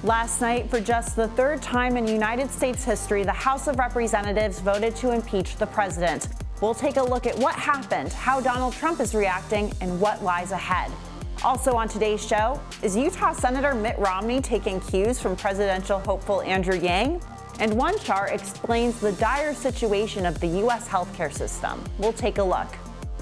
Last night, for just the third time in United States history, the House of Representatives voted to impeach the president. We'll take a look at what happened, how Donald Trump is reacting, and what lies ahead. Also on today's show, is Utah Senator Mitt Romney taking cues from presidential hopeful Andrew Yang? And one chart explains the dire situation of the U.S. healthcare system. We'll take a look.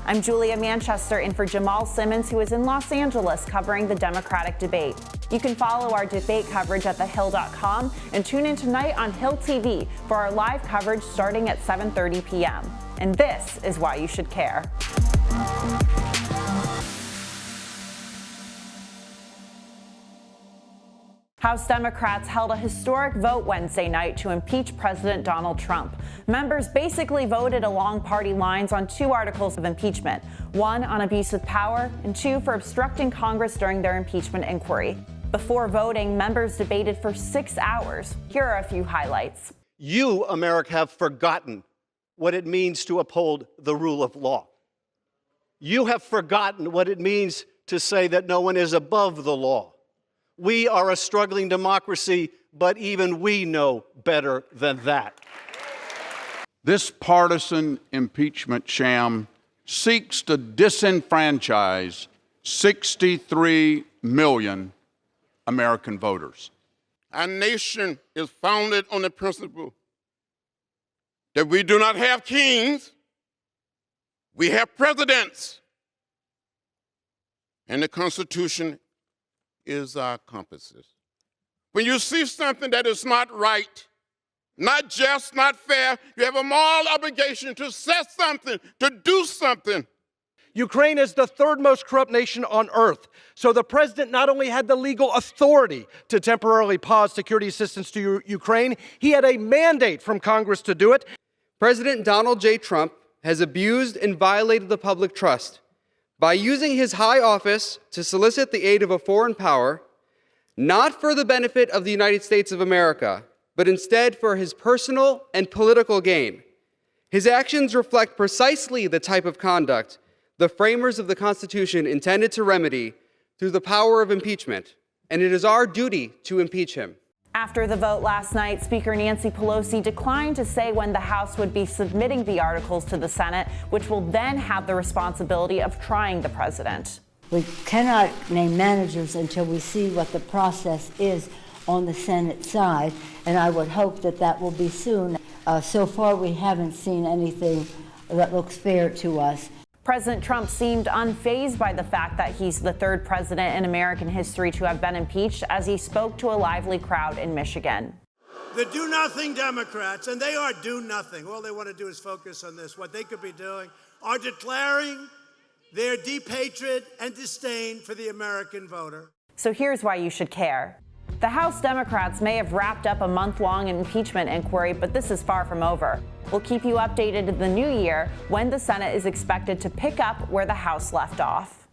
I'm Julia Manchester in for Jamal Simmons, who is in Los Angeles covering the Democratic debate. You can follow our debate coverage at thehill.com and tune in tonight on Hill TV for our live coverage starting at 7:30 p.m. And this is why you should care. House Democrats held a historic vote Wednesday night to impeach President Donald Trump. Members basically voted along party lines on two articles of impeachment, one on abuse of power and two for obstructing Congress during their impeachment inquiry. Before voting, members debated for 6 hours. Here are a few highlights. You, America, have forgotten what it means to uphold the rule of law. You have forgotten what it means to say that no one is above the law. We are a struggling democracy, but even we know better than that. This partisan impeachment sham seeks to disenfranchise 63 million American voters. Our nation is founded on the principle that we do not have kings, we have presidents. And the Constitution is our compasses. When you see something that is not right, not just, not fair, you have a moral obligation to say something, to do something. Ukraine is the third most corrupt nation on earth. So the president not only had the legal authority to temporarily pause security assistance to Ukraine, he had a mandate from Congress to do it. President Donald J. Trump has abused and violated the public trust by using his high office to solicit the aid of a foreign power, not for the benefit of the United States of America, but instead for his personal and political gain. His actions reflect precisely the type of conduct the framers of the Constitution intended to remedy through the power of impeachment, and it is our duty to impeach him. After the vote last night, Speaker Nancy Pelosi declined to say when the House would be submitting the articles to the Senate, which will then have the responsibility of trying the president. We cannot name managers until we see what the process is on the Senate side, and I would hope that that will be soon. So far, we haven't seen anything that looks fair to us. President Trump seemed unfazed by the fact that he's the third president in American history to have been impeached as he spoke to a lively crowd in Michigan. The do-nothing Democrats, and they are do-nothing. All they want to do is focus on this. What they could be doing are declaring their deep hatred and disdain for the American voter. So here's why you should care. The House Democrats may have wrapped up a month-long impeachment inquiry, but this is far from over. We'll keep you updated in the new year when the Senate is expected to pick up where the House left off.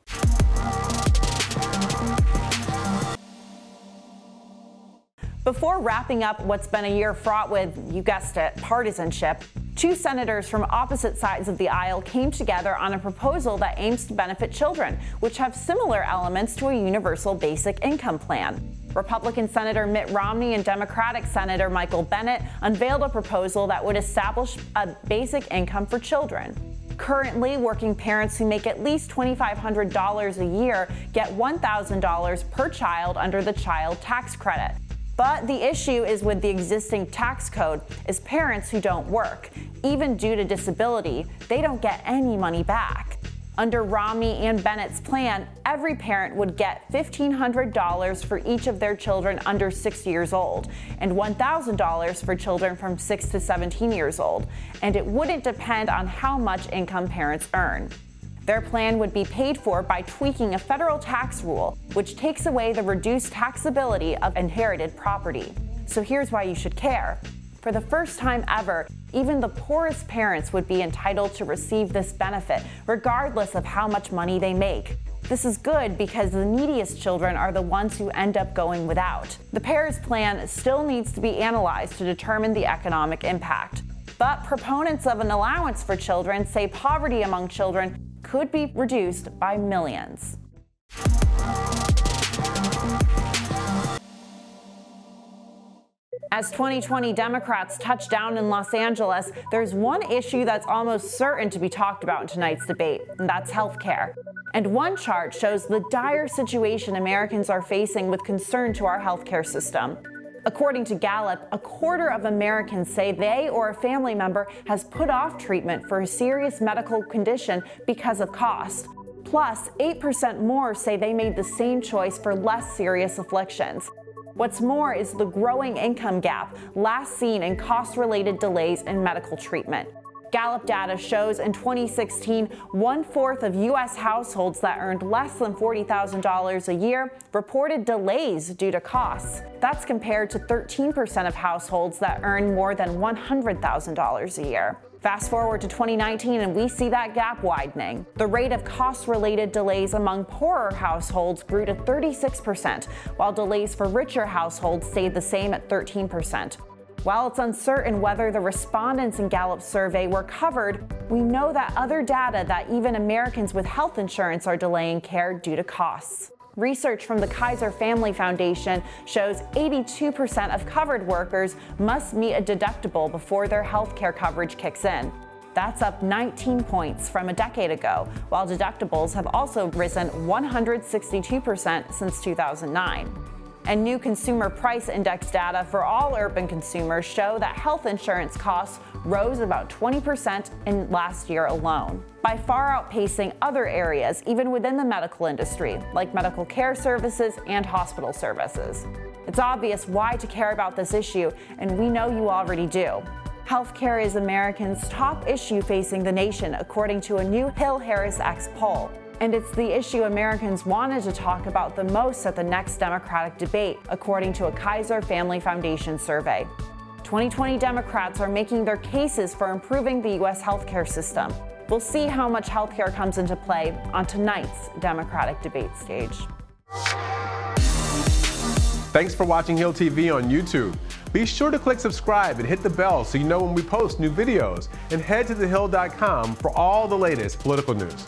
Before wrapping up what's been a year fraught with, you guessed it, partisanship, two senators from opposite sides of the aisle came together on a proposal that aims to benefit children, which have similar elements to a universal basic income plan. Republican Senator Mitt Romney and Democratic Senator Michael Bennet unveiled a proposal that would establish a basic income for children. Currently, working parents who make at least $2,500 a year get $1,000 per child under the child tax credit. But the issue is with the existing tax code is parents who don't work. Even due to disability, they don't get any money back. Under Romney and Bennett's plan, every parent would get $1,500 for each of their children under 6 years old and $1,000 for children from 6 to 17 years old, and it wouldn't depend on how much income parents earn. Their plan would be paid for by tweaking a federal tax rule, which takes away the reduced taxability of inherited property. So here's why you should care. For the first time ever, even the poorest parents would be entitled to receive this benefit, regardless of how much money they make. This is good because the neediest children are the ones who end up going without. The pair's plan still needs to be analyzed to determine the economic impact. But proponents of an allowance for children say poverty among children could be reduced by millions. As 2020 Democrats touch down in Los Angeles, there's one issue that's almost certain to be talked about in tonight's debate, and that's health care. And one chart shows the dire situation Americans are facing with concern to our health care system. According to Gallup, a quarter of Americans say they or a family member has put off treatment for a serious medical condition because of cost. Plus, 8% more say they made the same choice for less serious afflictions. What's more is the growing income gap, last seen in cost-related delays in medical treatment. Gallup data shows in 2016, 1/4 of U.S. households that earned less than $40,000 a year reported delays due to costs. That's compared to 13% of households that earn more than $100,000 a year. Fast forward to 2019 and we see that gap widening. The rate of cost-related delays among poorer households grew to 36%, while delays for richer households stayed the same at 13%. While it's uncertain whether the respondents in Gallup's survey were covered, we know that other data that even Americans with health insurance are delaying care due to costs. Research from the Kaiser Family Foundation shows 82% of covered workers must meet a deductible before their health care coverage kicks in. That's up 19 points from a decade ago, while deductibles have also risen 162% since 2009. And new consumer price index data for all urban consumers show that health insurance costs rose about 20% in last year alone, by far outpacing other areas, even within the medical industry, like medical care services and hospital services. It's obvious why to care about this issue, and we know you already do. Healthcare is Americans' top issue facing the nation, according to a new Hill-Harris-X poll. And it's the issue Americans wanted to talk about the most at the next Democratic debate, according to a Kaiser Family Foundation survey. 2020 Democrats are making their cases for improving the U.S. healthcare system. We'll see how much healthcare comes into play on tonight's Democratic debate stage. Thanks for watching Hill TV on YouTube. Be sure to click subscribe and hit the bell so you know when we post new videos. And head to thehill.com for all the latest political news.